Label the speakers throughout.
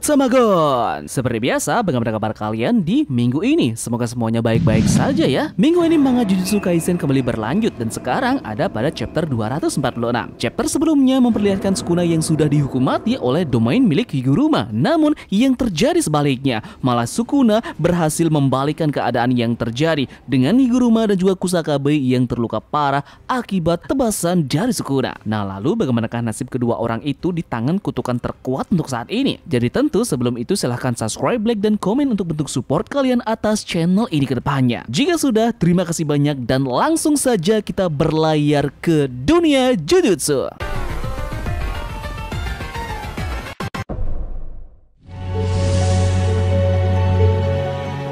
Speaker 1: Samagon! Seperti biasa, bagaimana kabar kalian di minggu ini? Semoga semuanya baik-baik saja ya. Minggu ini manga Jujutsu Kaisen kembali berlanjut dan sekarang ada pada chapter 246. Chapter sebelumnya memperlihatkan Sukuna yang sudah dihukum mati oleh domain milik Higuruma. Namun yang terjadi sebaliknya, malah Sukuna berhasil membalikkan keadaan yang terjadi dengan Higuruma dan juga Kusakabe yang terluka parah akibat tebasan dari Sukuna. Nah, lalu bagaimanakah nasib kedua orang itu di tangan kutukan terkuat untuk saat ini? Jadi tentu sebelum itu silahkan subscribe, like, dan komen untuk bentuk support kalian atas channel ini ke depannya. Jika sudah, terima kasih banyak dan langsung saja kita berlayar ke dunia Jujutsu.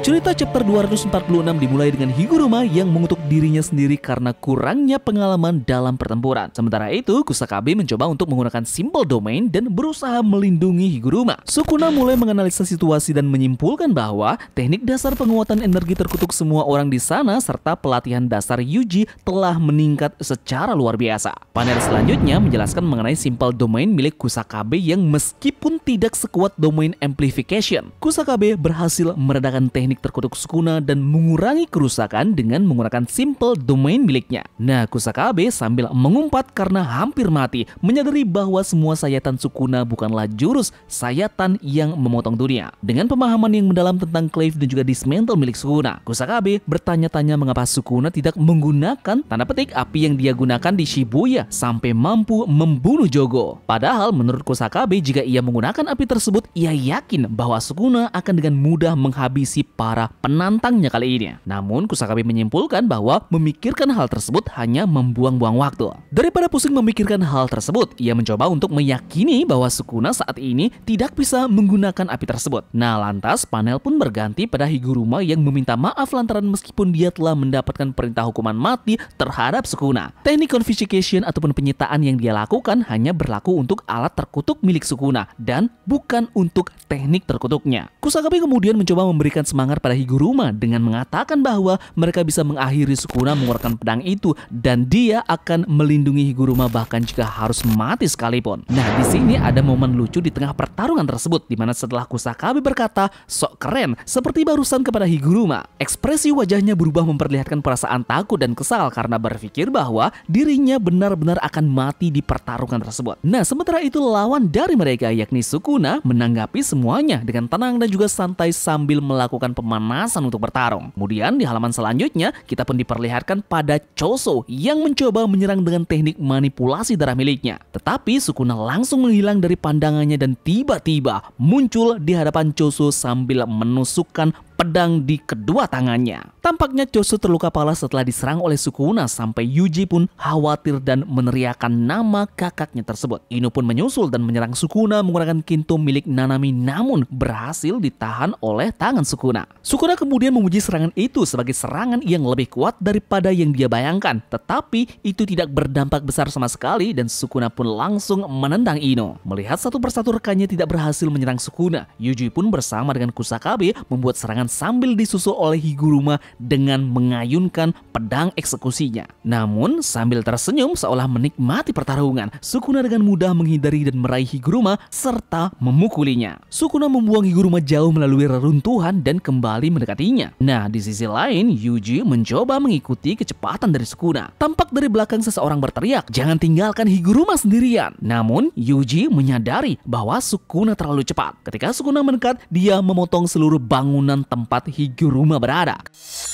Speaker 1: Cerita chapter 246 dimulai dengan Higuruma yang mengutuk dirinya sendiri karena kurangnya pengalaman dalam pertempuran. Sementara itu, Kusakabe mencoba untuk menggunakan simple domain dan berusaha melindungi Higuruma. Sukuna mulai menganalisa situasi dan menyimpulkan bahwa teknik dasar penguatan energi terkutuk semua orang di sana serta pelatihan dasar Yuji telah meningkat secara luar biasa. Panel selanjutnya menjelaskan mengenai simple domain milik Kusakabe yang meskipun tidak sekuat domain amplification, Kusakabe berhasil meredakan teknik terkutuk Sukuna dan mengurangi kerusakan dengan menggunakan simple domain miliknya. Nah, Kusakabe sambil mengumpat karena hampir mati, menyadari bahwa semua sayatan Sukuna bukanlah jurus sayatan yang memotong dunia. Dengan pemahaman yang mendalam tentang Clave dan juga dismantle milik Sukuna, Kusakabe bertanya-tanya mengapa Sukuna tidak menggunakan tanda petik api yang dia gunakan di Shibuya sampai mampu membunuh Jogo. Padahal menurut Kusakabe, jika ia menggunakan api tersebut, ia yakin bahwa Sukuna akan dengan mudah menghabisi para penantangnya kali ini. Namun Kusakabe menyimpulkan bahwa memikirkan hal tersebut hanya membuang-buang waktu. Daripada pusing memikirkan hal tersebut, ia mencoba untuk meyakini bahwa Sukuna saat ini tidak bisa menggunakan api tersebut. Nah, lantas panel pun berganti pada Higuruma yang meminta maaf lantaran meskipun dia telah mendapatkan perintah hukuman mati terhadap Sukuna. Teknik confiscation ataupun penyitaan yang dia lakukan hanya berlaku untuk alat terkutuk milik Sukuna dan bukan untuk teknik terkutuknya. Kusakabe kemudian mencoba memberikan semangat pada Higuruma dengan mengatakan bahwa mereka bisa mengakhiri Sukuna mengeluarkan pedang itu dan dia akan melindungi Higuruma bahkan jika harus mati sekalipun. Nah, di sini ada momen lucu di tengah pertarungan tersebut di mana setelah Kusakabe berkata sok keren seperti barusan kepada Higuruma, ekspresi wajahnya berubah memperlihatkan perasaan takut dan kesal karena berpikir bahwa dirinya benar-benar akan mati di pertarungan tersebut. Nah, sementara itu lawan dari mereka yakni Sukuna menanggapi semuanya dengan tenang dan juga santai sambil melakukan pemanasan untuk bertarung. Kemudian di halaman selanjutnya kita pun diperlihatkan pada Choso yang mencoba menyerang dengan teknik manipulasi darah miliknya. Tetapi Sukuna langsung menghilang dari pandangannya dan tiba-tiba muncul di hadapan Choso sambil menusukkan pedang di kedua tangannya. Tampaknya Choso terluka parah setelah diserang oleh Sukuna sampai Yuji pun khawatir dan meneriakkan nama kakaknya tersebut. Ino pun menyusul dan menyerang Sukuna menggunakan kinto milik Nanami namun berhasil ditahan oleh tangan Sukuna. Sukuna kemudian memuji serangan itu sebagai serangan yang lebih kuat daripada yang dia bayangkan. Tetapi itu tidak berdampak besar sama sekali dan Sukuna pun langsung menendang Ino. Melihat satu persatu rekannya tidak berhasil menyerang Sukuna, Yuji pun bersama dengan Kusakabe membuat serangan sambil disusul oleh Higuruma dengan mengayunkan pedang eksekusinya. Namun sambil tersenyum seolah menikmati pertarungan, Sukuna dengan mudah menghindari dan meraih Higuruma serta memukulinya. Sukuna membuang Higuruma jauh melalui reruntuhan dan kembali mendekatinya. Nah, di sisi lain Yuji mencoba mengikuti kecepatan dari Sukuna. Tampak dari belakang seseorang berteriak, "Jangan tinggalkan Higuruma sendirian." Namun Yuji menyadari bahwa Sukuna terlalu cepat. Ketika Sukuna mendekat, dia memotong seluruh bangunan tempat Higuruma berada.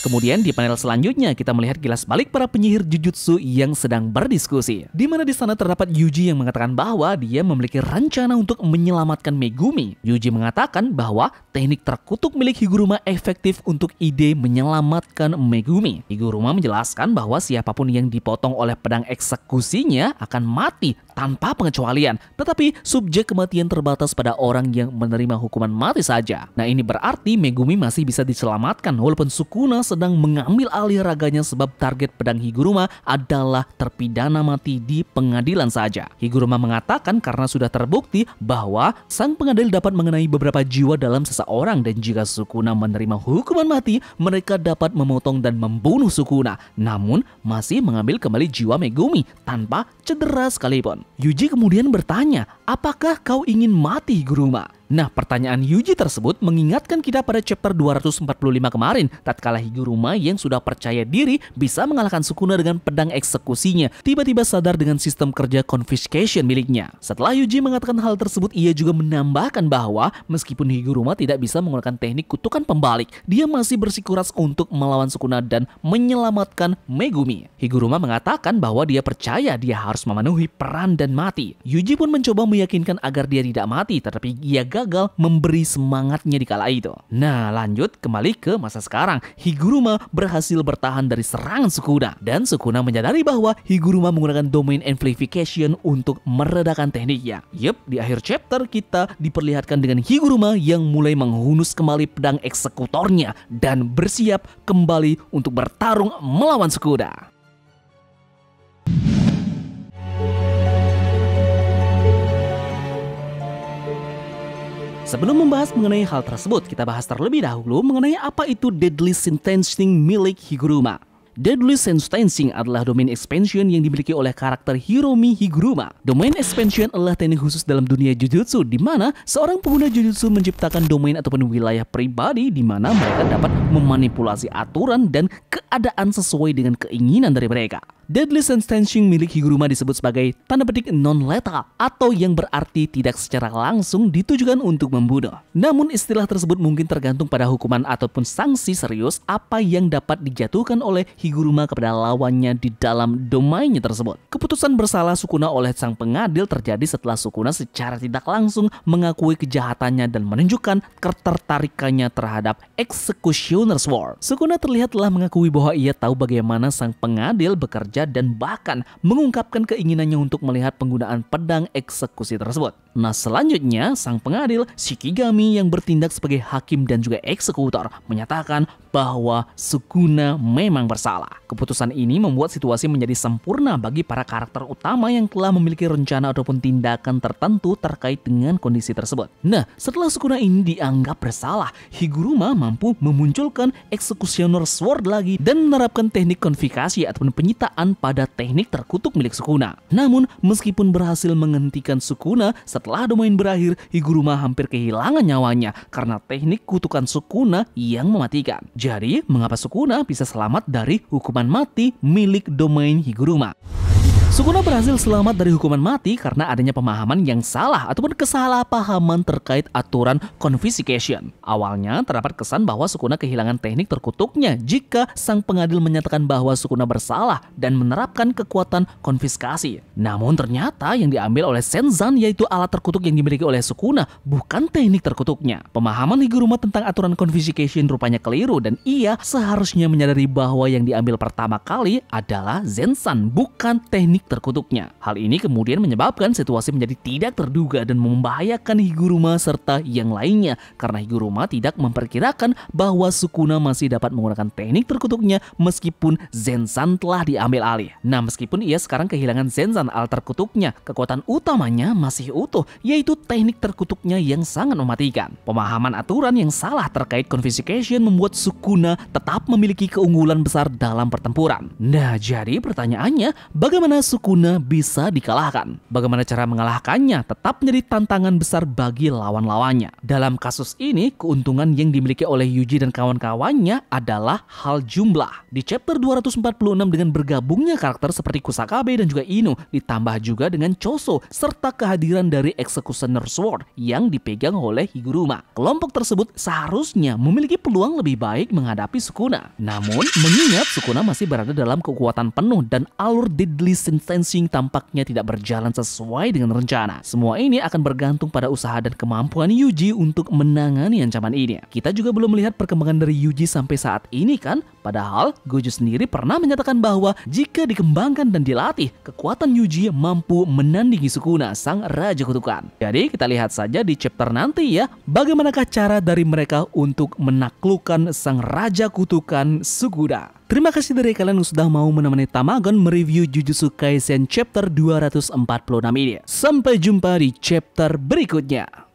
Speaker 1: Kemudian di panel selanjutnya kita melihat kilas balik para penyihir Jujutsu yang sedang berdiskusi. Di mana di sana terdapat Yuji yang mengatakan bahwa dia memiliki rencana untuk menyelamatkan Megumi. Yuji mengatakan bahwa teknik terkutuk milik Higuruma efektif untuk ide menyelamatkan Megumi. Higuruma menjelaskan bahwa siapapun yang dipotong oleh pedang eksekusinya akan mati tanpa pengecualian, tetapi subjek kematian terbatas pada orang yang menerima hukuman mati saja. Nah, ini berarti Megumi masih bisa diselamatkan walaupun Sukuna sedang mengambil alih raganya sebab target pedang Higuruma adalah terpidana mati di pengadilan saja. Higuruma mengatakan karena sudah terbukti bahwa sang pengadil dapat mengenai beberapa jiwa dalam seseorang dan jika Sukuna menerima hukuman mati, mereka dapat memotong dan membunuh Sukuna, namun masih mengambil kembali jiwa Megumi tanpa cedera sekalipun. Yuji kemudian bertanya, apakah kau ingin mati Higuruma? Nah, pertanyaan Yuji tersebut mengingatkan kita pada chapter 245 kemarin, tatkala Higuruma yang sudah percaya diri bisa mengalahkan Sukuna dengan pedang eksekusinya, tiba-tiba sadar dengan sistem kerja confiscation miliknya. Setelah Yuji mengatakan hal tersebut, ia juga menambahkan bahwa meskipun Higuruma tidak bisa menggunakan teknik kutukan pembalik, dia masih bersikuras untuk melawan Sukuna dan menyelamatkan Megumi. Higuruma mengatakan bahwa dia percaya dia harus memenuhi peran dan mati. Yuji pun mencoba meyakinkan agar dia tidak mati, tetapi ia gagal memberi semangatnya di kala itu. Nah, lanjut kembali ke masa sekarang. Higuruma berhasil bertahan dari serangan Sukuna, dan Sukuna menyadari bahwa Higuruma menggunakan domain amplification untuk meredakan tekniknya. Yup, di akhir chapter kita diperlihatkan dengan Higuruma yang mulai menghunus kembali pedang eksekutornya dan bersiap kembali untuk bertarung melawan Sukuna. Sebelum membahas mengenai hal tersebut, kita bahas terlebih dahulu mengenai apa itu Deadly Sentencing milik Higuruma. Deadly Sentencing adalah domain expansion yang dimiliki oleh karakter Hiromi Higuruma. Domain expansion adalah teknik khusus dalam dunia Jujutsu, di mana seorang pengguna Jujutsu menciptakan domain ataupun wilayah pribadi di mana mereka dapat memanipulasi aturan dan keadaan sesuai dengan keinginan dari mereka. Deadly Sentencing milik Higuruma disebut sebagai tanda petik non-lethal atau yang berarti tidak secara langsung ditujukan untuk membunuh. Namun istilah tersebut mungkin tergantung pada hukuman ataupun sanksi serius apa yang dapat dijatuhkan oleh Higuruma kepada lawannya di dalam domainnya tersebut. Keputusan bersalah Sukuna oleh sang pengadil terjadi setelah Sukuna secara tidak langsung mengakui kejahatannya dan menunjukkan ketertarikannya terhadap Executioner Sword. Sukuna terlihat telah mengakui bahwa ia tahu bagaimana sang pengadil bekerja dan bahkan mengungkapkan keinginannya untuk melihat penggunaan pedang eksekusi tersebut. Nah, selanjutnya sang pengadil Shikigami yang bertindak sebagai hakim dan juga eksekutor menyatakan bahwa Sukuna memang bersalah. Keputusan ini membuat situasi menjadi sempurna bagi para karakter utama yang telah memiliki rencana ataupun tindakan tertentu terkait dengan kondisi tersebut. Nah, setelah Sukuna ini dianggap bersalah, Higuruma mampu memunculkan Executioner Sword lagi dan menerapkan teknik konfiskasi ataupun penyitaan pada teknik terkutuk milik Sukuna. Namun, meskipun berhasil menghentikan Sukuna, setelah domain berakhir, Higuruma hampir kehilangan nyawanya karena teknik kutukan Sukuna yang mematikan. Jadi, mengapa Sukuna bisa selamat dari hukuman mati milik domain Higuruma? Sukuna berhasil selamat dari hukuman mati karena adanya pemahaman yang salah ataupun kesalahpahaman terkait aturan confiscation. Awalnya terdapat kesan bahwa Sukuna kehilangan teknik terkutuknya jika sang pengadil menyatakan bahwa Sukuna bersalah dan menerapkan kekuatan konfiskasi. Namun ternyata yang diambil oleh Senzan yaitu alat terkutuk yang dimiliki oleh Sukuna, bukan teknik terkutuknya. Pemahaman Higuruma tentang aturan confiscation rupanya keliru dan ia seharusnya menyadari bahwa yang diambil pertama kali adalah Zensan, bukan teknik terkutuknya. Hal ini kemudian menyebabkan situasi menjadi tidak terduga dan membahayakan Higuruma serta yang lainnya karena Higuruma tidak memperkirakan bahwa Sukuna masih dapat menggunakan teknik terkutuknya meskipun Zensan telah diambil alih. Nah, meskipun ia sekarang kehilangan Zensan alat terkutuknya, kekuatan utamanya masih utuh, yaitu teknik terkutuknya yang sangat mematikan. Pemahaman aturan yang salah terkait confiscation membuat Sukuna tetap memiliki keunggulan besar dalam pertempuran. Nah, jadi pertanyaannya, bagaimana Sukuna bisa dikalahkan? Bagaimana cara mengalahkannya tetap menjadi tantangan besar bagi lawan-lawannya. Dalam kasus ini, keuntungan yang dimiliki oleh Yuji dan kawan-kawannya adalah hal jumlah. Di chapter 246 dengan bergabungnya karakter seperti Kusakabe dan juga Ino, ditambah juga dengan Choso, serta kehadiran dari Executioner Sword yang dipegang oleh Higuruma. Kelompok tersebut seharusnya memiliki peluang lebih baik menghadapi Sukuna. Namun, mengingat Sukuna masih berada dalam kekuatan penuh dan alur Deadly Sentencing tampaknya tidak berjalan sesuai dengan rencana. Semua ini akan bergantung pada usaha dan kemampuan Yuji untuk menangani ancaman ini. Kita juga belum melihat perkembangan dari Yuji sampai saat ini kan? Padahal Gojo sendiri pernah menyatakan bahwa jika dikembangkan dan dilatih, kekuatan Yuji mampu menandingi Sukuna, sang Raja Kutukan. Jadi kita lihat saja di chapter nanti ya, bagaimanakah cara dari mereka untuk menaklukkan sang Raja Kutukan Sukuna. Terima kasih dari kalian yang sudah mau menemani Tamagon mereview Jujutsu Kaisen chapter 246 ini. Sampai jumpa di chapter berikutnya.